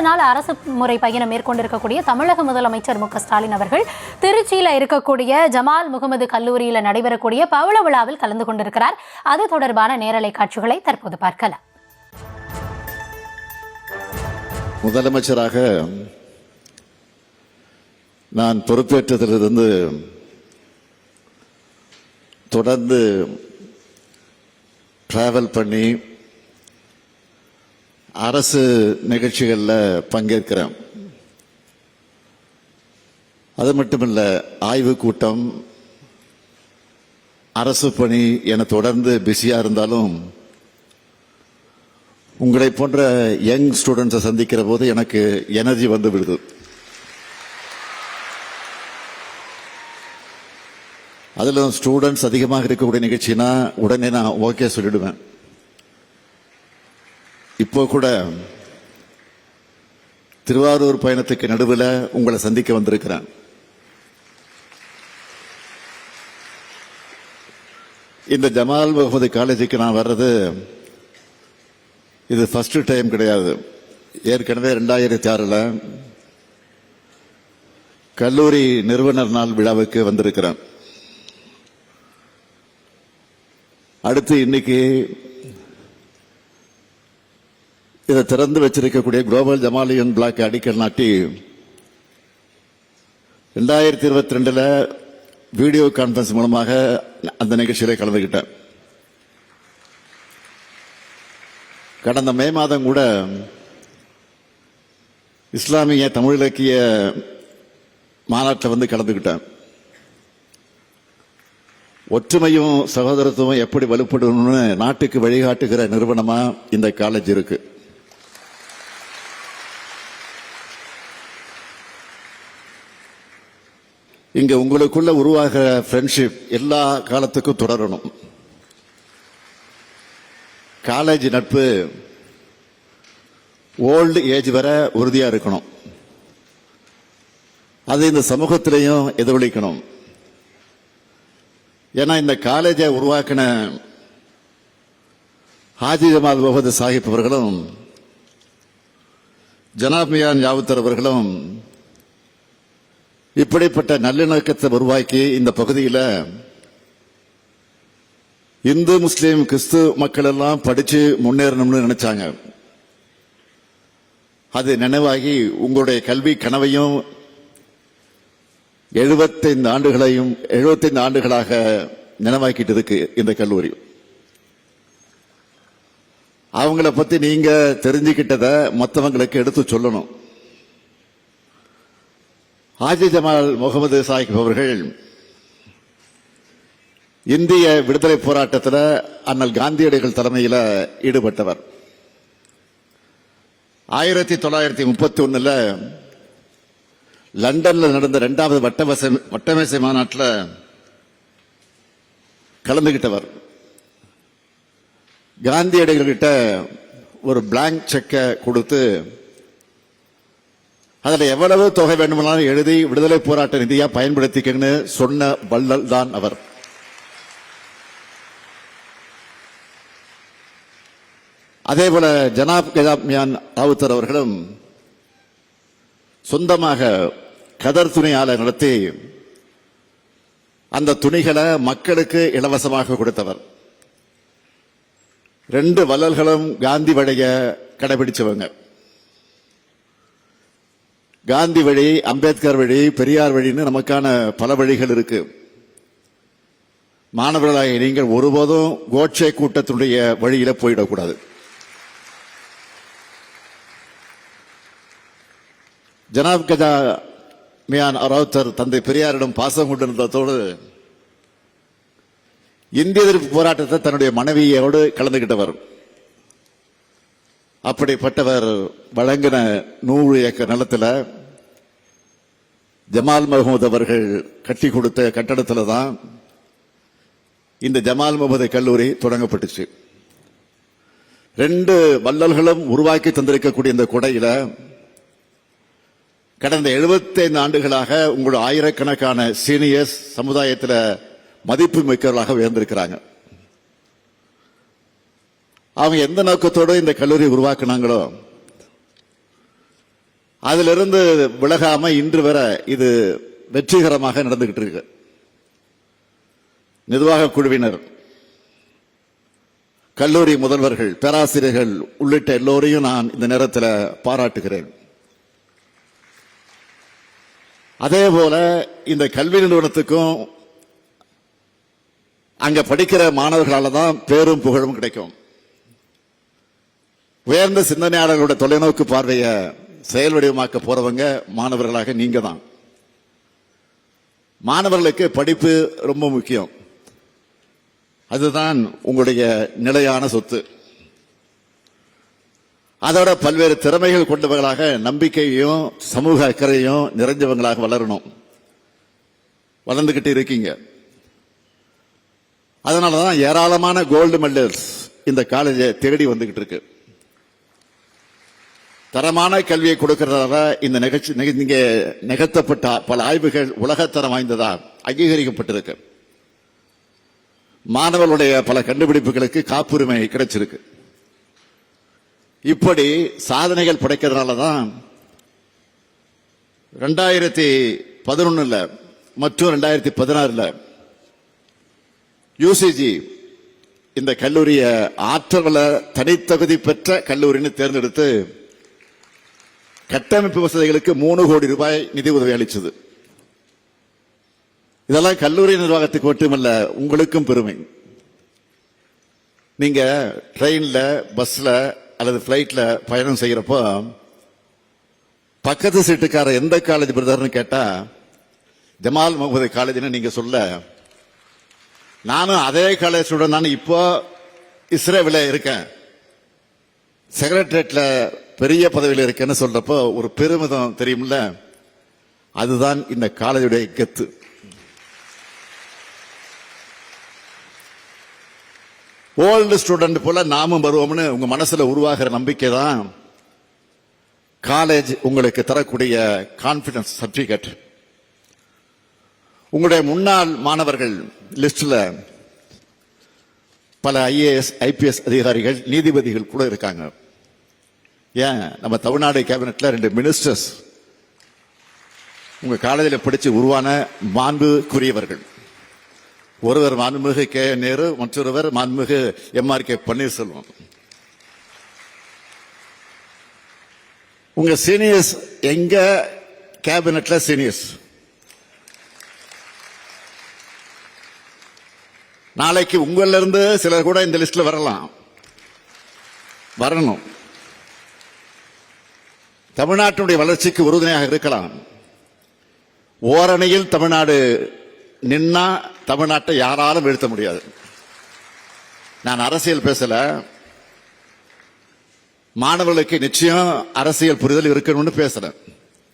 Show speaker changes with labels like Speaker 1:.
Speaker 1: நாள் அரசு முறை பயணம் மேற்கொண்டிருக்கக்கூடிய தமிழக முதலமைச்சர் மு.க.ஸ்டாலின் அவர்கள் திருச்சியில இருக்கக்கூடிய ஜமால் முகமது கல்லூரியில் நடைபெறக்கூடிய பவள விழாவில் கலந்து கொண்டிருக்கிறார். அது தொடர்பான நேரலை காட்சிகளை தற்போது பார்க்கலாம்.
Speaker 2: முதலமைச்சராக நான் பொறுப்பேற்றதிலிருந்து தொடர்ந்து டிராவல் பண்ணி அரசு நிகழ்ச்சிகளில் பங்கேற்கிறேன். அது மட்டுமல்ல, ஆய்வு கூட்டம், அரசு பணி என தொடர்ந்து பிஸியா இருந்தாலும் உங்களை போன்ற யங் ஸ்டூடெண்ட்ஸை சந்திக்கிற போது எனக்கு எனர்ஜி வந்து விடுது. அதில் ஸ்டூடெண்ட்ஸ் அதிகமாக இருக்கக்கூடிய நிகழ்ச்சினா உடனே நான் ஓகே சொல்லிடுவேன். இப்போ கூட திருவாரூர் பயணத்துக்கு நடுவில் உங்களை சந்திக்க வந்திருக்கிறேன். இந்த ஜமால் முகமது காலேஜுக்கு நான் வர்றது இது ஃபர்ஸ்ட் டைம் கிடையாது. ஏற்கனவே 2006 கல்லூரி நிறுவனர் நாள் விழாவுக்கு வந்திருக்கிறேன். அடுத்து இன்னைக்கு இதை திறந்து வச்சிருக்கக்கூடிய குளோபல் ஜமாலியன் பிளாக் அடிக்கல் நாட்டி 2022 வீடியோ கான்பரன்ஸ் மூலமாக அந்த நிகழ்ச்சியில கலந்துகிட்டேன். கடந்த மே மாதம் கூட இஸ்லாமிய தமிழ் இலக்கிய மாநாட்டில் வந்து கலந்துகிட்டேன். ஒற்றுமையும் சகோதரத்துவம் எப்படி வலுப்படணும்னு நாட்டுக்கு வழிகாட்டுகிற நிறுவனமா இந்த காலேஜ் இருக்கு. இங்க உங்களுக்குள்ள உருவாகிற ஃப்ரெண்ட்ஷிப் எல்லா காலத்துக்கும் தொடரணும். காலேஜ் நட்பு ஓல்டு ஏஜ் வரை உறுதியா இருக்கணும். அது இந்த சமூகத்திலையும் எதிரொலிக்கணும். ஏன்னா இந்த காலேஜை உருவாக்கின ஹாஜி ஜமால் முகமது சாஹிப் அவர்களும் ஜனாப் மியான் யாவுத்தர் அவர்களும் இப்படிப்பட்ட நல்லிணக்கத்தை உருவாக்கி இந்த பகுதியில் இந்து முஸ்லீம் கிறிஸ்து மக்கள் எல்லாம் படிச்சு முன்னேறணும்னு நினைச்சாங்க. அது நினைவாகி உங்களுடைய கல்வி கனவையும் 75 ஆண்டுகளாக நினைவாக்கிட்டு இருக்கு இந்த கல்லூரி. அவங்கள பத்தி நீங்க தெரிஞ்சுக்கிட்டத மற்றவங்களுக்கு எடுத்து சொல்லணும். ஹாஜி ஜமால் முகமது சாஹிப் அவர்கள் இந்திய விடுதலை போராட்டத்தில் அண்ணல் காந்தியடிகள் தலைமையில் ஈடுபட்டவர். 1931 லண்டன்ல நடந்த 2வது வட்டமேசை மாநாட்டில் கலந்துகிட்டவர். காந்தியடிகள் கிட்ட ஒரு பிளாங்க் செக்கை கொடுத்து அதுல எவ்வளவு தொகை வேண்டுமானாலும் எழுதி விடுதலை போராட்ட நிதியா பயன்படுத்திக்கன்னு சொன்ன வள்ளல் தான் அவர். அதே போல ஜனாப் மியான் யாவுத்தர் அவர்களும் சொந்தமாக கதர் துணி ஆலை நடத்தி அந்த துணிகளை மக்களுக்கு இலவசமாக கொடுத்தவர். 2 வள்ளல்களும் காந்தி வழிய கடைபிடிச்சவங்க. காந்தி வழி, அம்பேத்கர் வழி, பெரியார் வழின்னு நமக்கான பல வழிகள் இருக்கு. மாணவர்களாக நீங்கள் ஒருபோதும் கோட்சே கூட்டத்தினுடைய வழியில போயிடக்கூடாது. ஜனாப் கஜா மியான் யாவுத்தர் தந்தை பெரியாரிடம் பாசம் கொண்டிருந்ததோடு இந்திய எதிர்ப்பு போராட்டத்தை தன்னுடைய மனைவியோடு கலந்துகிட்டவர். அப்படிப்பட்டவர் வழங்கின 100 ஏக்கர் நிலத்தில் ஜமால் முகமது அவர்கள் கட்டி கொடுத்த கட்டடத்தில் தான் இந்த ஜமால் முகமது கல்லூரி தொடங்கப்பட்டுச்சு. 2 வள்ளல்களும் உருவாக்கி தந்திருக்கக்கூடிய இந்த கொடையில கடந்த 75 ஆண்டுகளாக உங்களோட ஆயிரக்கணக்கான சீனியர்ஸ் சமுதாயத்தில் மதிப்பு மிக்கவர்களாக உயர்ந்திருக்கிறாங்க. அவங்க எந்த நோக்கத்தோடு இந்த கல்லூரி உருவாக்குனாங்களோ அதிலிருந்து விலகாம இன்று வரை இது வெற்றிகரமாக நடந்துகிட்டு இருக்கு. நிர்வாக குழுவினர், கல்லூரி முதல்வர்கள், பேராசிரியர்கள் உள்ளிட்ட எல்லோரையும் நான் இந்த நேரத்தில் பாராட்டுகிறேன். அதே போல இந்த கல்வி நிறுவனத்துக்கும் அங்க படிக்கிற மாணவர்களால தான் பேரும் புகழும் கிடைக்கும். உயர்ந்த சிந்தனையாளர்களோட தொலைநோக்கு பார்வையை செயல் வடிவமாக்க போறவங்க மாணவர்களாக நீங்க தான். மாணவர்களுக்கு படிப்பு ரொம்ப முக்கியம். அதுதான் உங்களுடைய நிலையான சொத்து. அதோட பல்வேறு திறமைகள் கொண்டவர்களாக, நம்பிக்கையையும் சமூக அக்கறையும் நிறைஞ்சவங்களாக வளரணும். வளர்ந்துகிட்டு இருக்கீங்க. அதனாலதான் ஏராளமான கோல்டு மெடல்ஸ் இந்த காலேஜை தேடி வந்துகிட்டு இருக்கு. தரமான கல்வியை கொடுக்கிறதால இந்த நீங்க நிகழ்த்தப்பட்ட பல ஆய்வுகள் உலகத்தரம் வாய்ந்ததா அங்கீகரிக்கப்பட்டிருக்கு. மாணவர்களுடைய பல கண்டுபிடிப்புகளுக்கு காப்புரிமை கிடைச்சிருக்கு. இப்படி சாதனைகள் படைக்கிறதுனால தான் 2011 மற்றும் 2016 யூசிஜி இந்த கல்லூரிய ஆற்றல் தனித்தகுதி பெற்ற கல்லூரின்னு தேர்ந்தெடுத்து கட்டமைப்பு வசதிகளுக்கு 3 கோடி ரூபாய் நிதி உதவி அளிச்சது. இதெல்லாம் கல்லூரி நிர்வாகத்துக்கு மட்டுமல்ல, உங்களுக்கும் பெருமை. நீங்க ட்ரெயின்ல, பஸ்ல அல்லது பிளைட்ல பயணம் செய்யறப்போ பக்கத்து சீட்டுக்கார எந்த காலேஜ் பிரதர்னு கேட்டா ஜமால் முகமது காலேஜ்னு நீங்க சொல்ல, நானும் அதே காலேஜ் ஸ்டூடெண்ட், நான் இப்போ இஸ்ரேலில் இருக்கேன், செக்ரட்டரியேட்ல பெரிய பதவியில் இருக்கேன்னு சொல்றப்போ ஒரு பெருமிதம் தெரியும்ல. அதுதான் இந்த காலேஜுடைய கெத்து. ஓல்டு ஸ்டூடெண்ட் போல நாமும் வருவோம்னு உங்க மனசுல உருவாகிற நம்பிக்கை தான் காலேஜ் உங்களுக்கு தரக்கூடிய கான்பிடன்ஸ் சர்டிபிகேட். உங்களுடைய முன்னாள் மாணவர்கள் லிஸ்ட்ல பல IAS, IPS அதிகாரிகள், நீதிபதிகள் கூட இருக்காங்க. ஏன், நம்ம தமிழ்நாடு கேபினெட்ல 2 மினிஸ்டர்ஸ் உங்க காலேஜில் படிச்சு உருவான மாண்புக்குரியவர்கள். ஒருவர் மாண்புமிகு KN நேரு, மற்றொருவர் மாண்புமிகு MRK பன்னீர்செல்வம். உங்க சீனியர்ஸ் எங்க கேபினெட்ல சீனியர்ஸ். நாளைக்கு உங்கள இருந்து சிலர் கூட இந்த லிஸ்ட்ல வரணும். தமிழ்நாட்டினுடைய வளர்ச்சிக்கு உறுதுணையாக இருக்கலாம். ஓரணியில் தமிழ்நாடு நின்னா தமிழ்நாட்டை யாராலும் வீழ்த்த முடியாது. நான் அரசியல் பேசல, மாணவர்களுக்கு நிச்சயம் அரசியல் புரிதல் இருக்கணும்னு பேசுறேன்.